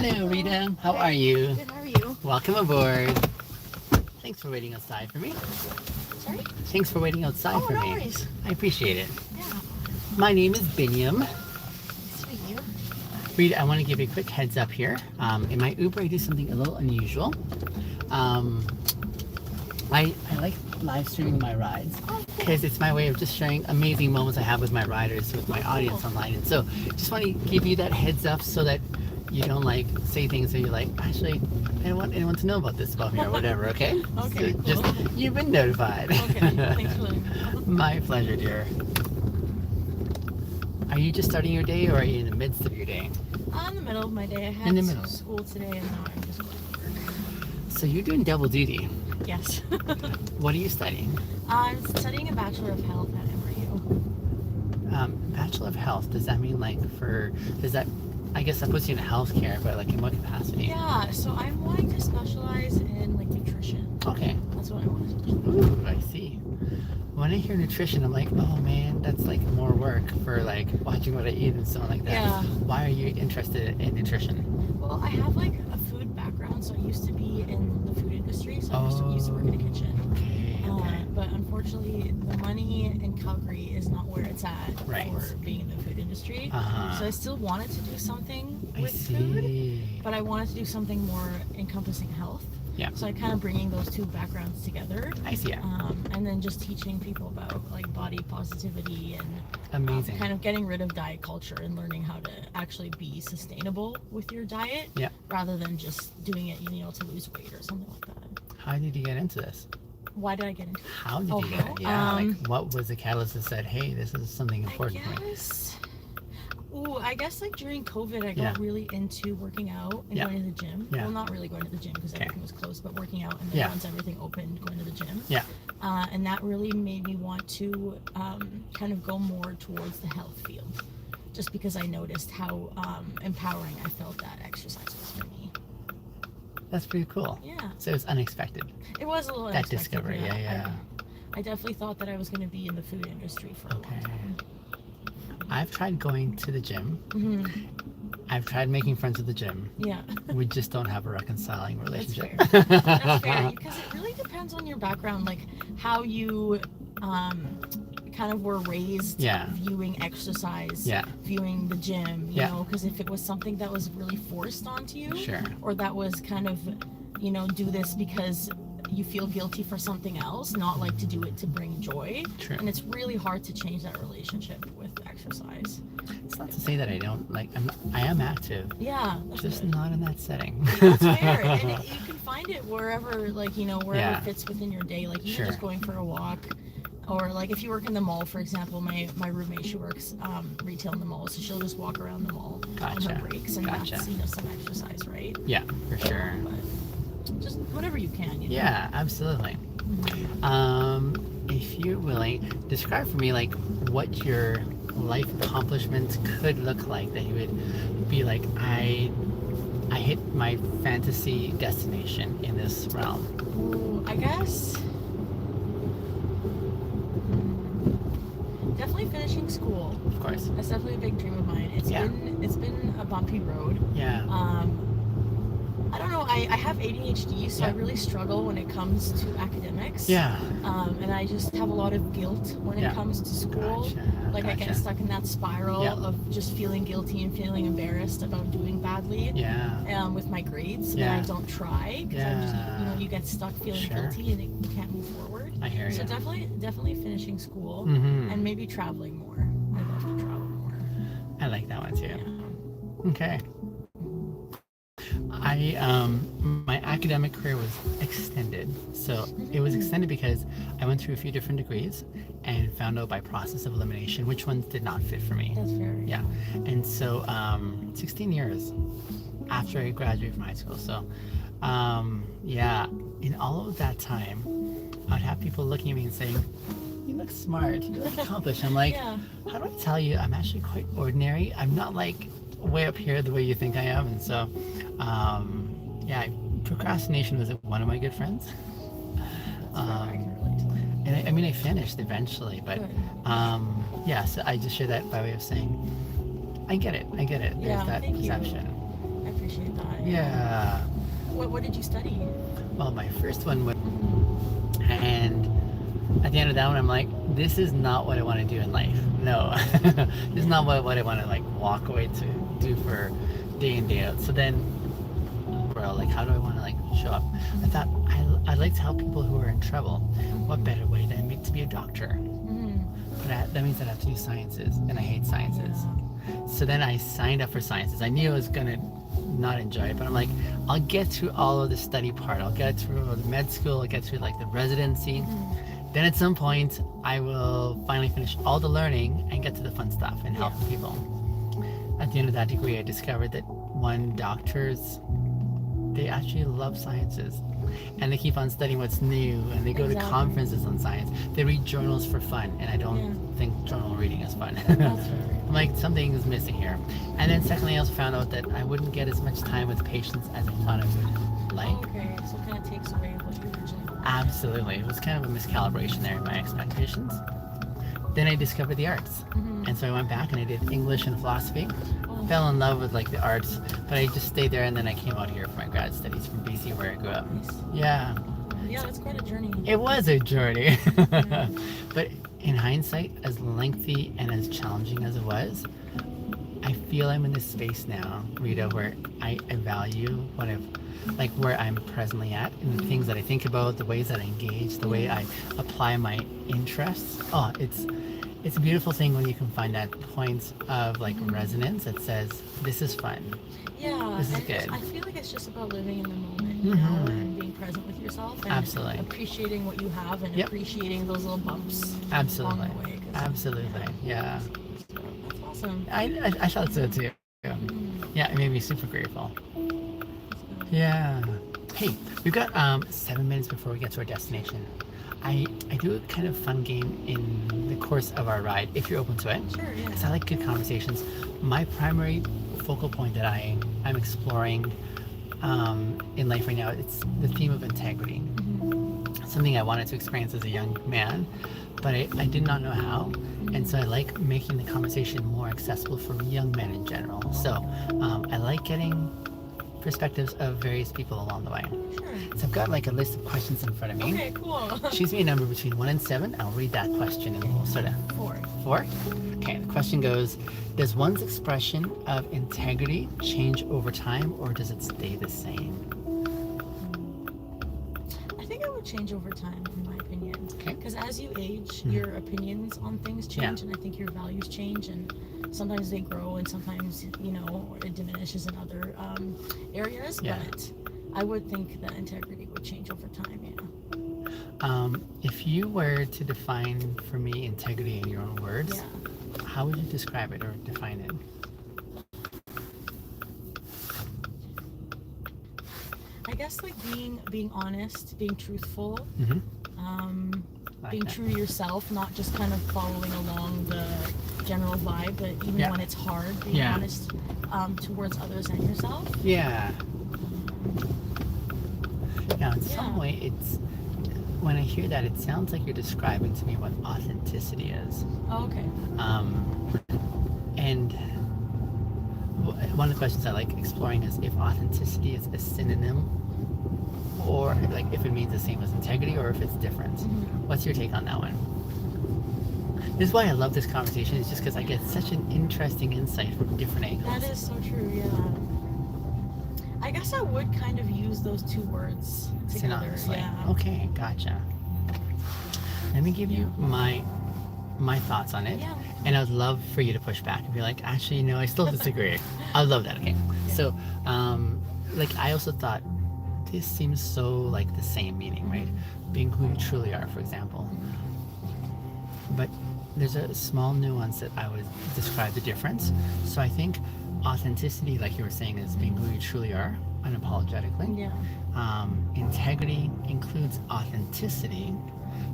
Hello, Rita. How are you? Good, how are you? Welcome aboard. Thanks for waiting outside for me. Sorry? Thanks for waiting outside for no me. worries. I appreciate it. Yeah. My name is Binyam. Nice to meet you. Rita, I want to give you a quick heads up here. In my Uber, I do something a little unusual. I like live streaming my rides because it's my way of just sharing amazing moments I have with my riders, with my audience online. And so just want to give you that heads up so that you don't like say things that you're like, actually, I don't want anyone to know about this about me or whatever, okay? Okay, So cool. just, you've been notified. Okay, thanks for letting me know. My pleasure, dear. Are you just starting your day or are you in the midst of your day? In the middle of my day. I had In the middle. school today and now I'm just going to work. So you're doing double duty. Yes. What are you studying? I'm studying a Bachelor of Health at MRU. Bachelor of Health, does that mean I guess that puts you in healthcare, but like in what capacity? Yeah, so I'm wanting to specialize in like nutrition. Okay. That's what I want to do. Ooh, I see. When I hear nutrition, I'm like, oh man, that's like more work for like watching what I eat and so on like that. Yeah. Why are you interested in nutrition? Well, I have like a food background, so I used to be in the food industry, so I used to work in a kitchen. Okay. But unfortunately, the money in Calgary is not where it's at Right. for being in the food industry. Uh-huh. So I still wanted to do something I with see. food, but I wanted to do something more encompassing health. Yeah. So I kind of bringing those two backgrounds together. I see. Yeah. And then just teaching people about like body positivity and Amazing. kind of getting rid of diet culture and learning how to actually be sustainable with your diet Yeah. rather than just doing it, to lose weight or something like that. How did you get into this? Why did I get into it? How did you get it? Yeah. Like what was the catalyst that said, hey, this is something important for me? I guess like during COVID, I got Yeah. really into working out and Yeah. going to the gym. Yeah. Well, not really going to the gym because Okay. everything was closed, but working out and then Yeah. once everything opened, going to the gym. Yeah. And that really made me want to kind of go more towards the health field, just because I noticed how empowering I felt that exercise was for me. That's pretty cool. Yeah. So it's unexpected. It was a little That unexpected, discovery, yeah. I definitely thought that I was going to be in the food industry for a long time. I've tried going to the gym. Mm-hmm. I've tried making friends at the gym. Yeah. We just don't have a reconciling relationship. That's fair, because it really depends on your background, like how you kind of were raised Yeah. viewing exercise, Yeah. viewing the gym, you Yeah. know, because if it was something that was really forced onto you, Sure. or that was kind of, do this because you feel guilty for something else, not like to do it to bring joy. True. And it's really hard to change that relationship with exercise. It's not to say that I don't like. I am active, Yeah, that's just good. not in that setting. That's fair, and you can find it wherever, like, wherever Yeah. it fits within your day. Like, even Sure. just going for a walk, or like if you work in the mall, for example. My roommate, she works retail in the mall, so she'll just walk around the mall on Gotcha. her breaks, and Gotcha. that's some exercise, right? Yeah, for sure. But just whatever you can. Yeah, absolutely. If you're willing, describe for me like what your life accomplishments could look like, that you would be like, I hit my fantasy destination in this realm. Ooh, I guess definitely finishing school. Of course. That's definitely a big dream of mine. It's been a bumpy road. Yeah. I don't know, I have ADHD, so I Yeah. really struggle when it comes to academics. Yeah. And I just have a lot of guilt when it Yeah. comes to school. Gotcha. Like I get Gotcha. stuck in that spiral Yeah. of just feeling guilty and feeling embarrassed about doing badly. Yeah. With my grades, Yeah. and I don't try because I just, Yeah. you get stuck feeling Sure. guilty and you can't move forward. I hear So you. definitely finishing school Mhm. and maybe traveling more. I'd love to travel more. I like that one too. Yeah. Okay. My academic career was extended. So it was extended because I went through a few different degrees and found out by process of elimination which ones did not fit for me. That's fair. Yeah. And so 16 years after I graduated from high school. So yeah, in all of that time, I'd have people looking at me and saying, you look smart, you look accomplished. I'm like, Yeah. how do I tell you? I'm actually quite ordinary. I'm not like way up here the way you think I am. And so, yeah, procrastination was one of my good friends. I can relate to that. And I mean, I finished eventually, but Good. yeah, so I just share that by way of saying, I get it. There's Yeah, that thank you. perception. I appreciate appreciate that. Yeah. What did you study? Well, my first one was, Mm-hmm. and at the end of that one, I'm like, this is not what I want to do in life. No, this is not what I want to like walk away to do for day in, day out. So then, bro, like, how do I want to like show up? I thought I'd like to help people who are in trouble. What better way than me to be a doctor? Mm-hmm. But that means I'd have to do sciences, and I hate sciences. Yeah. So then I signed up for sciences. I knew I was gonna not enjoy it, but I'm like, I'll get through all of the study part. I'll get through the med school. I'll get through like the residency. Mm-hmm. Then at some point, I will finally finish all the learning and get to the fun stuff and help people. At the end of that degree, I discovered that doctors, they actually love sciences. And they keep on studying what's new, and they go to conferences on science. They read journals for fun, and I don't think journal reading is fun. I'm like, something is missing here. And then secondly, I also found out that I wouldn't get as much time with patients as I thought I would like. Okay, so it kind of takes away what you originally wanted. Absolutely. It was kind of a miscalibration there in my expectations. Then I discovered the arts. Mm-hmm. And so I went back and I did English and philosophy. Oh. Fell in love with like the arts, but I just stayed there, and then I came out here for my grad studies from BC where I grew up. Nice. Yeah. Yeah, that's quite a journey. It was a journey. Yeah. But in hindsight, as lengthy and as challenging as it was, I feel I'm in this space now, Rita, where I value what where I'm presently at, and the things that I think about, the ways that I engage, the way I apply my interests. Oh, it's a beautiful thing when you can find that point of like resonance that says, this is fun. Yeah, This is and good. I feel like it's just about living in the moment, you know, and being present with yourself, and Absolutely. appreciating what you have, and appreciating those little bumps Absolutely. along the way. 'Cause, Absolutely. Yeah. so that's awesome. I thought so too. Yeah, it made me super grateful. Yeah. Hey, we've got 7 minutes before we get to our destination. I do a kind of fun game in the course of our ride, if you're open to it. Sure, yeah. Because I like good conversations. My primary focal point that I'm exploring in life right now, it's the theme of integrity. Something I wanted to experience as a young man, but I did not know how. And so I like making the conversation more accessible for young men in general. So I like getting perspectives of various people along the way. Sure. So I've got like a list of questions in front of me. Okay, cool. Choose me a number between 1 and 7. I'll read that question and we'll sort of... 4. 4? Okay, the question goes, does one's expression of integrity change over time, or does it stay the same? I think it would change over time, in my opinion. Okay. Because as you age, your opinions on things change, and I think your values change, and sometimes they grow, and sometimes, you know, it diminishes in other areas. Yeah. But I would think that integrity would change over time. Yeah. If you were to define for me integrity in your own words, Yeah. how would you describe it or define it? I guess like being honest, being truthful, Like being that. true to yourself, not just kind of following along the general vibe, but even when it's hard, being honest towards others and yourself. Yeah. Now, in some way, it's when I hear that, it sounds like you're describing to me what authenticity is. Oh, okay. And one of the questions I like exploring is if authenticity is a synonym, or like if it means the same as integrity, or if it's different. What's your take on that one? This is why I love this conversation. It's just because I get such an interesting insight from different angles. That is so true, yeah. I guess I would kind of use those two words together. Synonymously. Yeah. Okay, gotcha. Let me give you my thoughts on it. Yeah. And I'd love for you to push back and be like, actually, no, I still disagree. I love that. Okay. Yeah. So, like, I also thought this seems so like the same meaning, right? Being who you truly are, for example. But there's a small nuance that I would describe the difference. So I think authenticity, like you were saying, is being who you truly are, unapologetically. Yeah. Integrity includes authenticity,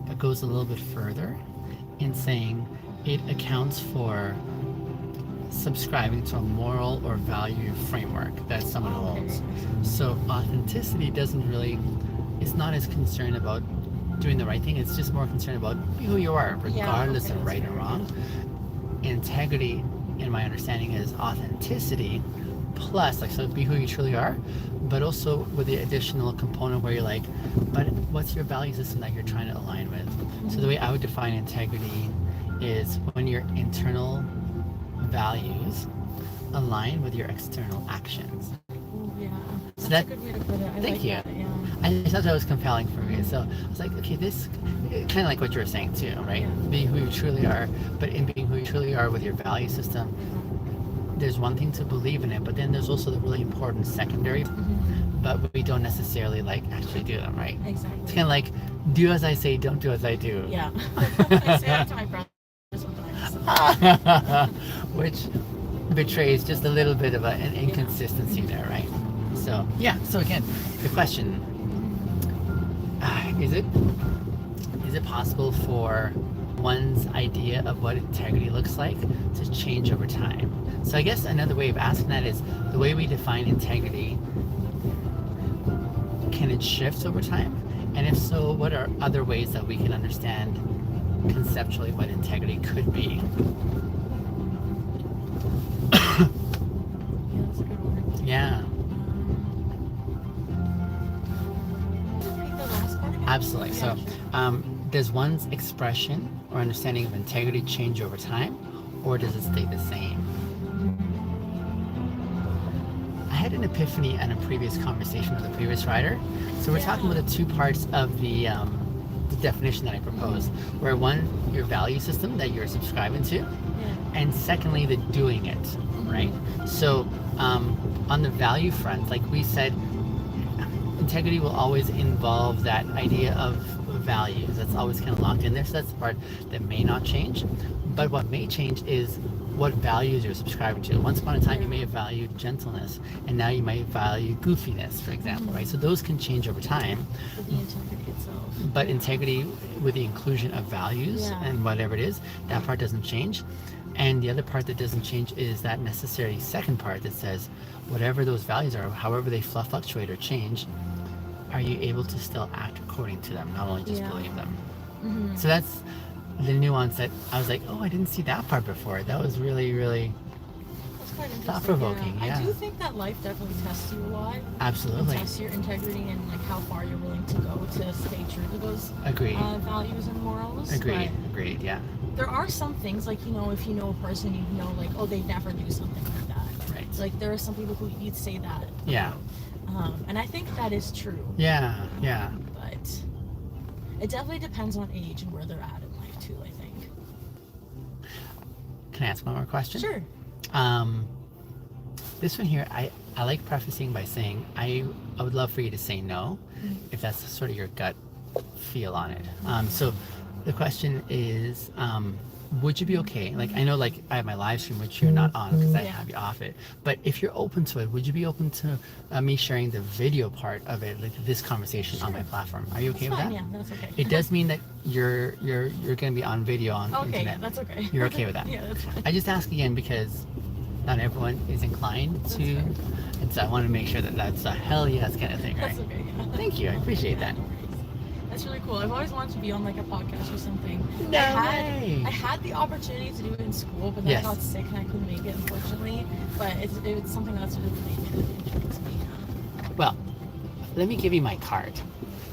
but goes a little bit further in saying it accounts for subscribing to a moral or value framework that someone holds. So authenticity doesn't really, it's not as concerned about doing the right thing, it's just more concerned about who you are, regardless of right or wrong. Integrity, in my understanding, is authenticity, plus, like, so be who you truly are, but also with the additional component where you're like, but what's your value system that you're trying to align with? So the way I would define integrity is when your internal values align with your external actions. Ooh, yeah. So That's a good way to put it. I thank like you. that, yeah. I thought that was compelling for me. So I was like, okay, this kind of like what you were saying too, right? Yeah. Be who you truly are, but in being who you truly are with your value system, there's one thing to believe in it, but then there's also the really important secondary, but we don't necessarily like actually do them, right? Exactly. It's kind of like, do as I say, don't do as I do. Yeah. I say that to my brother sometimes. Which betrays just a little bit of an inconsistency there, right? So yeah. So again, the question: is it possible for one's idea of what integrity looks like to change over time? So I guess another way of asking that is the way we define integrity. Can it shift over time? And if so, what are other ways that we can understand conceptually what integrity could be? Yeah, that's a good one. Yeah, Repeat the last part again? absolutely. Yeah, So, sure. does one's expression or understanding of integrity change over time, or does it stay the same? I had an epiphany in a previous conversation with a previous writer. So we're talking about the two parts of the definition that I proposed, where one, your value system that you're subscribing to, Yeah. and secondly, the doing it, right? So on the value front, like we said, integrity will always involve that idea of values. That's always kind of locked in there. So that's the part that may not change. But what may change is what values you're subscribing to. Once upon a time, you may have valued gentleness, and now you might value goofiness, for example, right? So those can change over time. For the integrity itself. But integrity with the inclusion of values Yeah. and whatever it is, that part doesn't change. And the other part that doesn't change is that necessary second part that says, whatever those values are, however they fluctuate or change, are you able to still act according to them, not only just Yeah. believe them? Mhm. So that's the nuance that I was like, oh, I didn't see that part before. That was really, really That's quite interesting. thought-provoking, yeah. I do think that life definitely tests you a lot. absolutely Tests your integrity and like how far you're willing to go to stay true to those agreed. values and morals. Agreed. Agreed. Yeah. But there are some things like, you know, if you know a person, you know, like, oh, they never do something like that. Right. Like there are some people who you'd say that. Yeah. And I think that is true. Yeah. Yeah. But it definitely depends on age and where they're at in life too, I think. Can I ask one more question? Sure. This one here, I like prefacing by saying I would love for you to say no, if that's sort of your gut feel on it. So the question is, would you be okay? Like I know, like I have my live stream, which you're not on because I Yeah. have you off it. But if you're open to it, would you be open to me sharing the video part of it, like this conversation on my platform? Are you okay with Fine, that? yeah, that's okay. It does mean that you're going to be on video on the Okay, yeah, internet. that's okay. You're okay with that? Yeah, that's fine. I just ask again because not everyone is inclined to, and so I want to make sure that that's a hell yes kind of thing, right? That's okay, yeah. Thank you, I appreciate that. No worries. That's really cool. I've always wanted to be on like a podcast or something. No I way. had the opportunity to do it in school, but then Yes. I got sick and I couldn't make it, unfortunately. But it's something that's really intrigues me. Well, let me give you my card.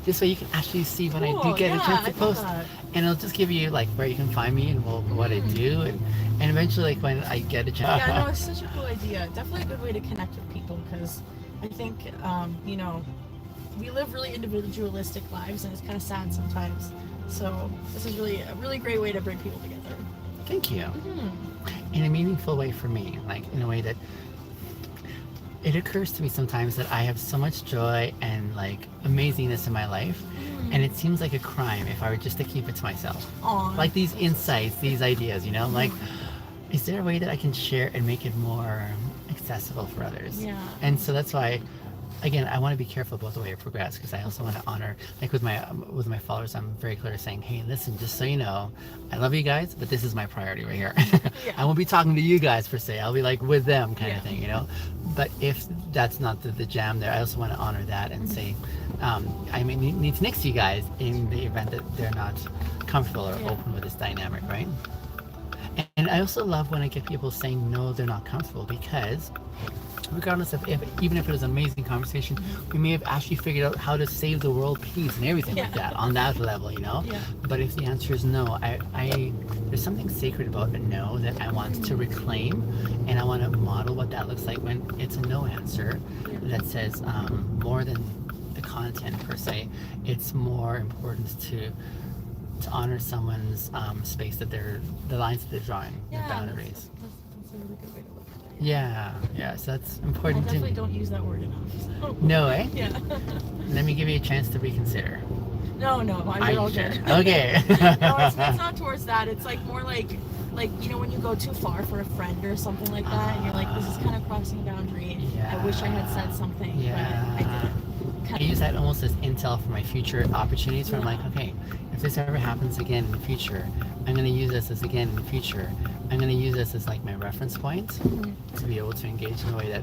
This way you can actually see when I do Cool, get a yeah, chance to I love post. that. And it'll just give you like where you can find me and what I do and eventually like when I get a chance. Yeah, no, it's such a cool idea. Definitely a good way to connect with people because I think, you know, we live really individualistic lives and it's kind of sad sometimes. So this is really a really great way to bring people together. Thank you. Mm-hmm. In a meaningful way for me, like in a way that it occurs to me sometimes that I have so much joy and like amazingness in my life, and it seems like a crime if I were just to keep it to myself. Aw. Like these insights, these ideas, you know, like, is there a way that I can share and make it more accessible for others? Yeah. And so that's why, again, I want to be careful about the way I progress because I also want to honor, like with my followers, I'm very clear saying, hey, listen, just so you know, I love you guys, but this is my priority right here. Yeah. I won't be talking to you guys per se. I'll be like with them kind of Yeah. thing, you know. But if that's not the jam there, I also want to honor that and say, I may need to nix you guys in the event that they're not comfortable or Yeah. open with this dynamic, right? And I also love when I get people saying no, they're not comfortable because regardless of even if it was an amazing conversation, we may have actually figured out how to save the world peace and everything like that on that level, you know. Yeah. But if the answer is no, I there's something sacred about a no that I want to reclaim, and I want to model what that looks like when it's a no answer that says more than the content per se. It's more important to honor someone's space, that the lines that they're drawing, their boundaries. That's a really good way to look at it. Yeah, so that's I important to definitely me. don't use that word enough. So. No, eh? Yeah. Let me give you a chance to reconsider. No, you're all sure? good. Okay. No, it's not towards that. It's like more like you know, when you go too far for a friend or something like that, and you're like, this is kind of crossing a boundary. I wish I had said something, but I didn't. I use that almost as intel for my future opportunities, where I'm like, okay, if this ever happens again in the future, I'm going to use this as again in the future. I'm going to use this as like my reference point to be able to engage in a way that